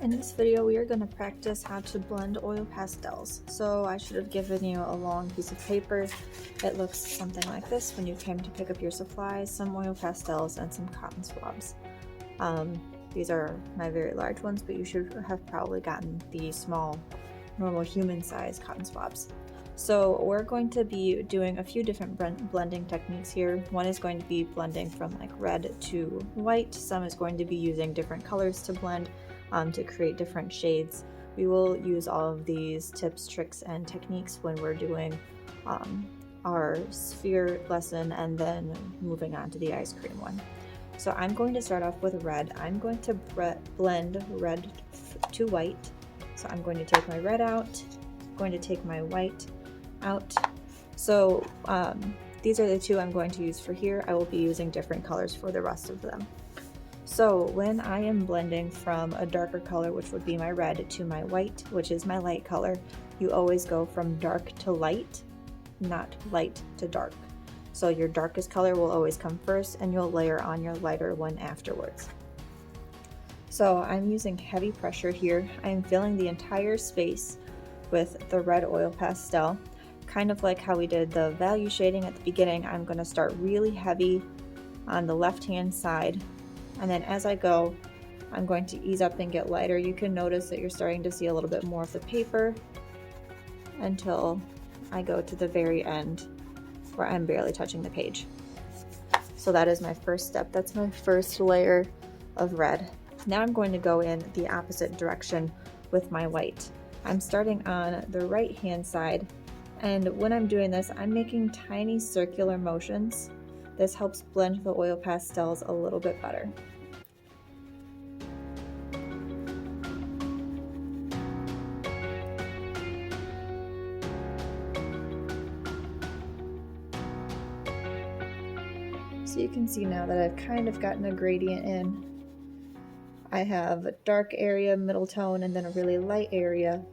In this video, we are going to practice how to blend oil pastels. So I should have given you a long piece of paper. It looks something like this when you came to pick up your supplies, some oil pastels and some cotton swabs. These are my very large ones, but you should have probably gotten the small, normal human-sized cotton swabs. So we're going to be doing a few different blending techniques here. One is going to be blending from like red to white. Some is going to be using different colors to blend to create different shades. We will use all of these tips, tricks, and techniques when we're doing our sphere lesson and then moving on to the ice cream one. So I'm going to start off with red. I'm going to blend red to white. So I'm going to take my red out, going to take my white out. So these are the two I'm going to use for here. I will be using different colors for the rest of them. So when I am blending from a darker color, which would be my red, to my white, which is my light color, you always go from dark to light, not light to dark. So your darkest color will always come first and you'll layer on your lighter one afterwards. So I'm using heavy pressure here. I'm filling the entire space with the red oil pastel. Kind of like how we did the value shading at the beginning, I'm going to start really heavy on the left-hand side. And then as I go, I'm going to ease up and get lighter. You can notice that you're starting to see a little bit more of the paper until I go to the very end where I'm barely touching the page. So that is my first step. That's my first layer of red. Now I'm going to go in the opposite direction with my white. I'm starting on the right hand side, and when I'm doing this, I'm making tiny circular motions. This helps blend the oil pastels a little bit better. So you can see now that I've kind of gotten a gradient in. I have a dark area, middle tone, and then a really light area,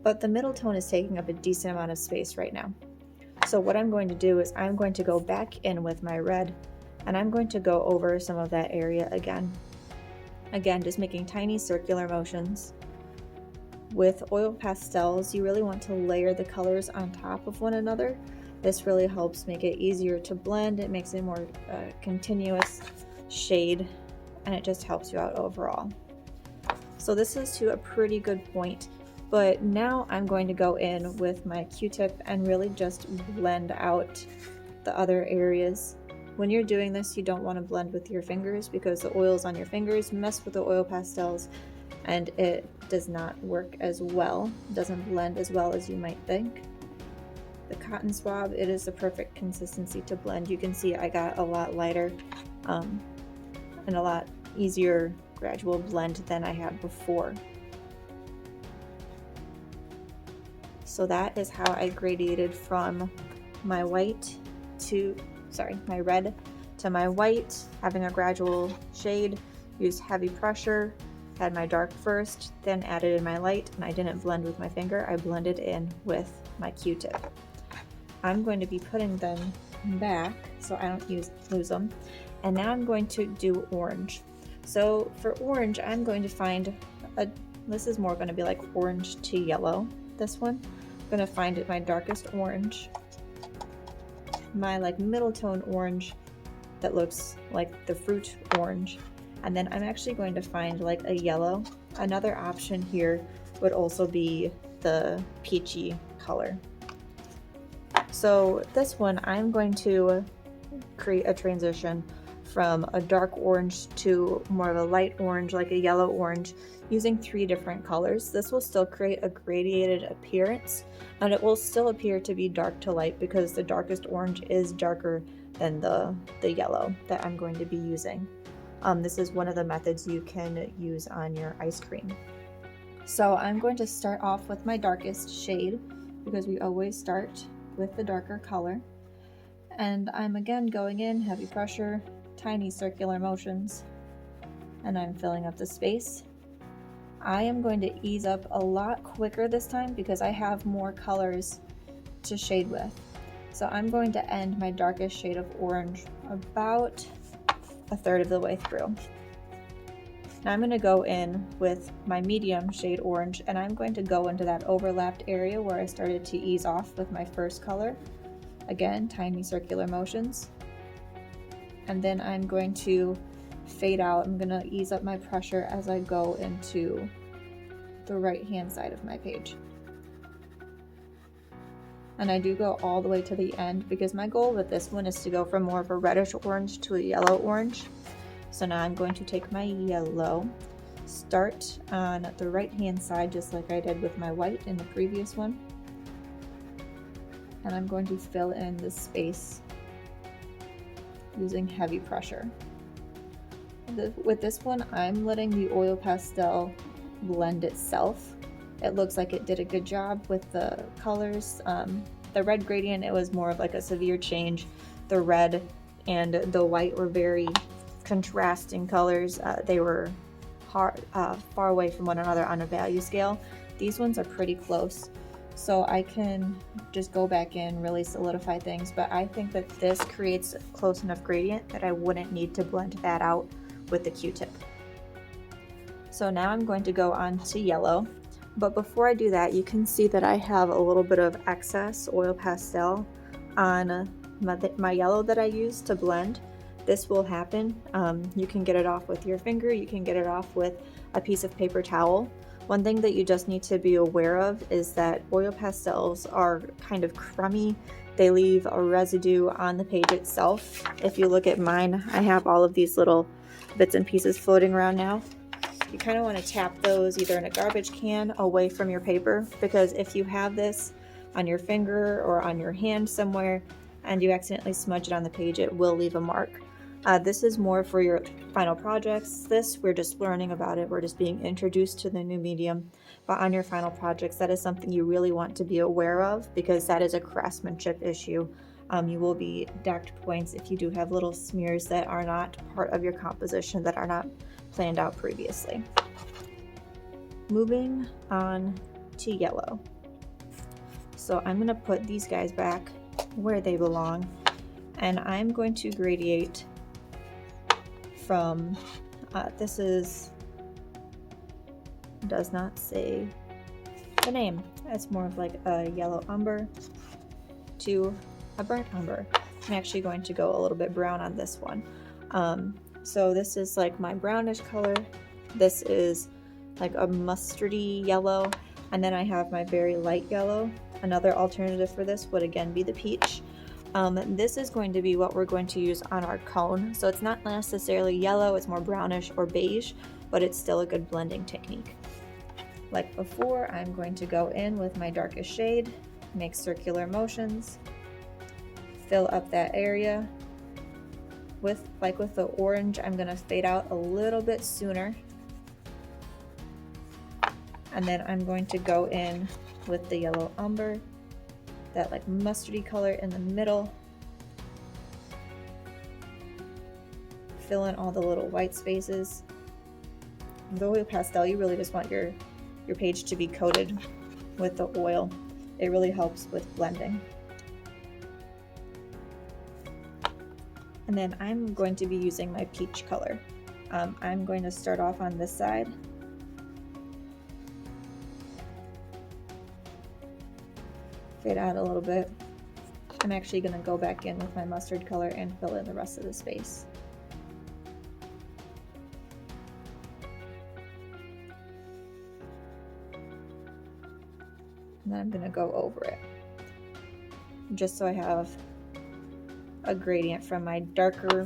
but the middle tone is taking up a decent amount of space right now. So what I'm going to do is I'm going to go back in with my red and I'm going to go over some of that area again. Again, just making tiny circular motions. With oil pastels, you really want to layer the colors on top of one another. This really helps make it easier to blend. It makes it more continuous shade, and it just helps you out overall. So this is to a pretty good point. But now I'm going to go in with my Q-tip and really just blend out the other areas. When you're doing this, you don't want to blend with your fingers because the oils on your fingers mess with the oil pastels and it does not work as well. It doesn't blend as well as you might think. The cotton swab, it is the perfect consistency to blend. You can see I got a lot lighter and a lot easier gradual blend than I had before. So that is how I gradiated from my red to my white, having a gradual shade, used heavy pressure, had my dark first, then added in my light, and I didn't blend with my finger, I blended in with my Q-tip. I'm going to be putting them back so I don't lose them. And now I'm going to do orange. So for orange, I'm going to find this is more going to be like orange to yellow, this one. I'm going to find my darkest orange, my like middle tone orange that looks like the fruit orange, and then I'm actually going to find like a yellow. Another option here would also be the peachy color. So this one I'm going to create a transition from a dark orange to more of a light orange, like a yellow orange, using 3 different colors. This will still create a gradiated appearance, and it will still appear to be dark to light because the darkest orange is darker than the yellow that I'm going to be using. This is one of the methods you can use on your ice cream. So I'm going to start off with my darkest shade because we always start with the darker color. And I'm again going in, heavy pressure, tiny circular motions, and I'm filling up the space. I am going to ease up a lot quicker this time because I have more colors to shade with. So I'm going to end my darkest shade of orange about 1/3 of the way through. Now I'm going to go in with my medium shade orange, and I'm going to go into that overlapped area where I started to ease off with my first color. Again, tiny circular motions. And then I'm going to fade out. I'm going to ease up my pressure as I go into the right hand side of my page. And I do go all the way to the end because my goal with this one is to go from more of a reddish orange to a yellow orange. So now I'm going to take my yellow, start on the right hand side just like I did with my white in the previous one, and I'm going to fill in this space using heavy pressure. With this one, I'm letting the oil pastel blend itself. It looks like it did a good job with the colors. The red gradient, it was more of like a severe change. The red and the white were very contrasting colors. They were far away from one another on a value scale. These ones are pretty close, so I can just go back in, really solidify things, but I think that this creates a close enough gradient that I wouldn't need to blend that out with the Q-tip. So now I'm going to go on to yellow, but before I do that, you can see that I have a little bit of excess oil pastel on my yellow that I used to blend. This will happen. You can get it off with your finger, you can get it off with a piece of paper towel. One thing that you just need to be aware of is that oil pastels are kind of crummy. They leave a residue on the page itself. If you look at mine, I have all of these little bits and pieces floating around now. You kind of want to tap those either in a garbage can away from your paper, because if you have this on your finger or on your hand somewhere and you accidentally smudge it on the page, it will leave a mark. This is more for your final projects. We're just learning about it. We're just being introduced to the new medium. But on your final projects, that is something you really want to be aware of, because that is a craftsmanship issue. You will be docked points if you do have little smears that are not part of your composition, that are not planned out previously. Moving on to yellow. So I'm going to put these guys back where they belong, and I'm going to gradiate from does not say the name. It's more of like a yellow umber to a burnt umber. I'm actually going to go a little bit brown on this one. So this is like my brownish color. This is like a mustardy yellow, and then I have my very light yellow. Another alternative for this would again be the peach. This is going to be what we're going to use on our cone. So it's not necessarily yellow, it's more brownish or beige, but it's still a good blending technique. Like before, I'm going to go in with my darkest shade, make circular motions, fill up that area. With the orange, I'm going to fade out a little bit sooner. And then I'm going to go in with the yellow umber, that like mustardy color in the middle. Fill in all the little white spaces. With oil pastel, you really just want your page to be coated with the oil. It really helps with blending. And then I'm going to be using my peach color. I'm going to start off on this side. Fade out a little bit. I'm actually going to go back in with my mustard color and fill in the rest of the space. And then I'm going to go over it, just so I have a gradient from my darker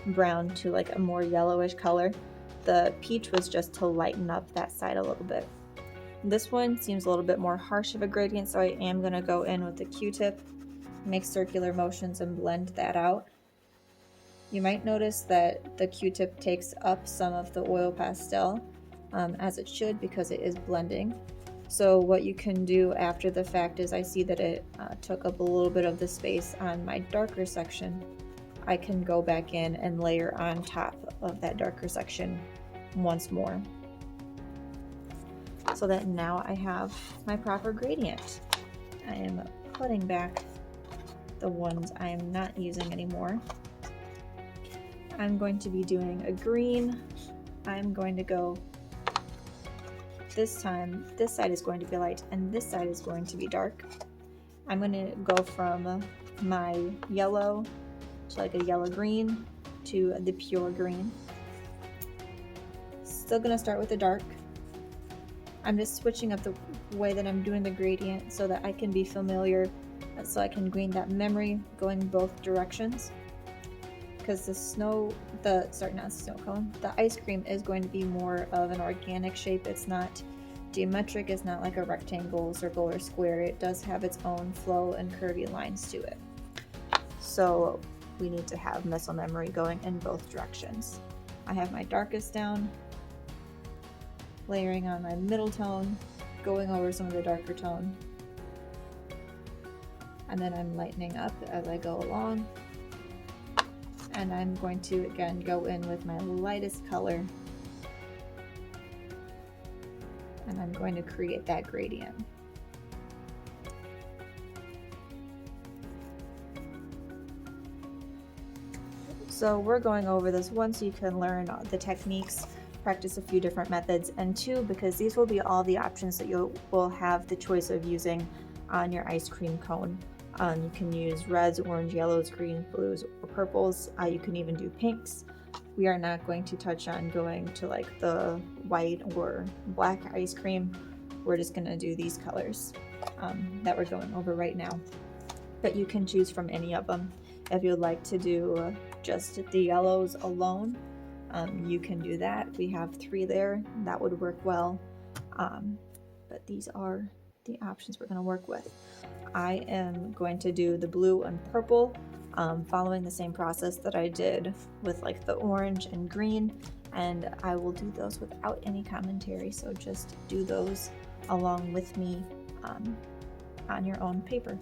brown to like a more yellowish color. The peach was just to lighten up that side a little bit. This one seems a little bit more harsh of a gradient, so I am going to go in with the Q-tip, make circular motions and blend that out. You might notice that the Q-tip takes up some of the oil pastel, as it should, because it is blending. So what you can do after the fact is, I see that it took up a little bit of the space on my darker section. I can go back in and layer on top of that darker section once more, so that now I have my proper gradient. I am putting back the ones I am not using anymore. I'm going to be doing a green I'm going to go, this time, this side is going to be light and this side is going to be dark. I'm going to go from my yellow to like a yellow green to the pure green. Still going to start with the dark. I'm just switching up the way that I'm doing the gradient so that I can be familiar, so I can gain that memory going both directions. Because the ice cream is going to be more of an organic shape. It's not geometric, it's not like a rectangle, circle, or square. It does have its own flow and curvy lines to it. So we need to have muscle memory going in both directions. I have my darkest down, layering on my middle tone, going over some of the darker tone, and then I'm lightening up as I go along. And I'm going to again go in with my lightest color, and I'm going to create that gradient. So we're going over this, one, so you can learn the techniques, practice a few different methods, and two, because these will be all the options that you will have the choice of using on your ice cream cone. You can use reds, orange, yellows, greens, blues, or purples. You can even do pinks. We are not going to touch on going to like the white or black ice cream. We're just going to do these colors that we're going over right now. But you can choose from any of them. If you'd like to do just the yellows alone, you can do that. We have 3 there. That would work well. But these are the options we're going to work with. I am going to do the blue and purple, following the same process that I did with like the orange and green, and I will do those without any commentary, so just do those along with me on your own paper.